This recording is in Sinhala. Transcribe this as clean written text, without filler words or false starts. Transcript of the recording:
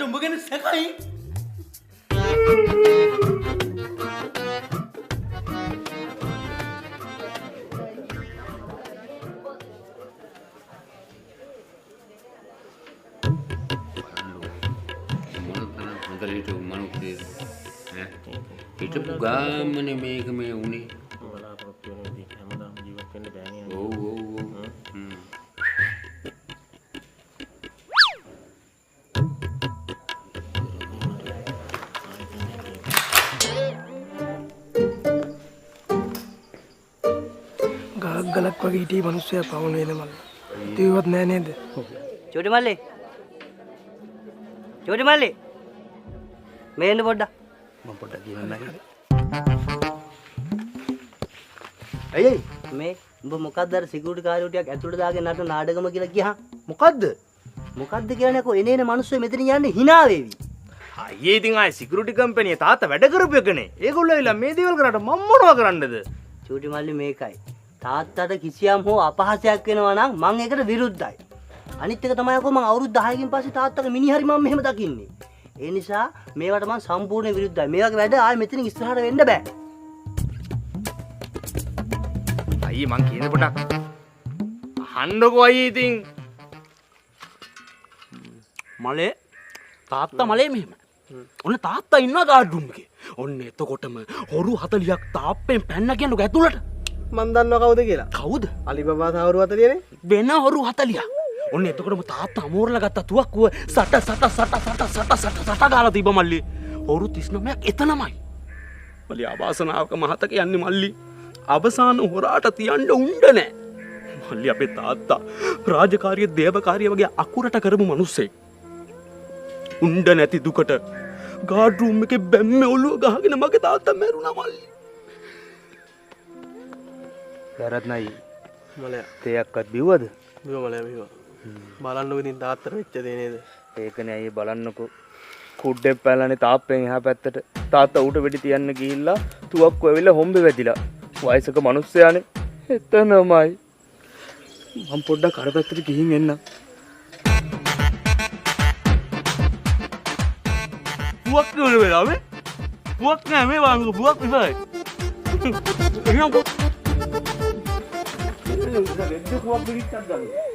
උඹ ගැන සැකයි. හිටපු ගාමනේ මේක මේ උනේ. බලාපොරොත්තු වෙන විදිහ හැමදාම ජීවත් වෙන්න බෑනේ. ඔව් ඔව් ඔව්. ගලක් වගේ හිටිය මිනිස්සයා පවුන වෙන මල්ල. තේවත් නෑ නේද? චෝටි මල්ලේ. චෝටි මල්ලේ. මේ එන්න පොඩ්ඩක්. මම පොඩ්ඩක් කියන්න. අයියේ මේ උඹ මොකක්ද අර සිකියුරිටි කාර්යෝ ටිකක් ඇතුළට දාගෙන නට නාඩගම කියලා ගියා. මොකද්ද? මොකද්ද කියන්නේ කො එනේන මිනිස්සු මෙතන යන්නේ hina වේවි. අයියේ ඉතින් ආයේ සිකියුරිටි කම්පැනි තාත්තා වැඩ කරපු එකනේ. ඒගොල්ලෝ ඇවිල්ලා මේ දේවල් කරාට මම මොනවා කරන්නද? චෝටි මල්ලේ මේකයි. තාත්තට කිසියම් හෝ අපහාසයක් වෙනවා නම් මං ඒකට විරුද්ධයි. අනිත් එක තමයි අකෝ මං අවුරුදු 10කින් පස්සේ තාත්තගේ මිනිහරි මම මෙහෙම දකින්නේ. ඒ නිසා මේවට මං සම්පූර්ණ විරුද්ධයි. මේ වගේ වැඩ ආයෙ මෙතනින් ඉස්සරහට වෙන්න බෑ. අයියේ මං කියන පොඩක් අහන්නකෝ අයියේ ඉතින් මලේ තාත්තා මලේ මෙහෙම. ඔන්න තාත්තා ඉන්නවා ගාඩ්රුම් එකේ. ඔන්න එතකොටම හොරු 40ක් තාප්පෙන් පැන්න කියනකො ඇතුළට. මන් දන්නවා කවුද කියලා. කවුද? අලිබබා සාවරු අතරියනේ. වෙන හොරු 40ක්. ඔන්න එතකොටම තාත්තා අමෝරලා ගත්ත තුවක්කුව සට ගාලා තිබ්බ මල්ලි. හොරු 39ක් එතනමයි. මල්ලි ආවාසනාවක මහතක යන්නේ මල්ලි. අවසාන හොරාට තියන්න උණ්ඩ නෑ. මල්ලි අපේ තාත්තා රාජකාරිය දේවකාරිය වගේ අකුරට කරපු මිනිස්සෙක්. උණ්ඩ නැති දුකට ගාඩ් රූම් එකේ බැම්මේ ඔළුව ගහගෙන මගේ තාත්තා මැරුණා මල්ලි. වැරද්ද නයි. මලයා තේයක්වත් බිව්වද? බිව මලයා බිව. බලන්නකො ඉතින් තාත්තට වෙච්ච දේ නේද? ඒකනේ අයියේ බලන්නකෝ. කුඩේ පැලනේ තාප්පෙන් එහා පැත්තට තාත්තා ඌට වෙඩි තියන්න ගිහිල්ලා තුවක්කුව ඇවිල්ලා හොම්බේ වැදිලා. වයසක මිනිස්සයානේ. එතනමයි. මම පොඩ්ඩක් අර පැත්තට ගිහින් එන්න. පුවක් නෙවෙයි වෙලාවේ. පුවක් නෑ මේ වංග පුවක් විතරයි. එන්නම්කෝ. රෙද්ද කුවක් බිරිස්සක් ගන්න.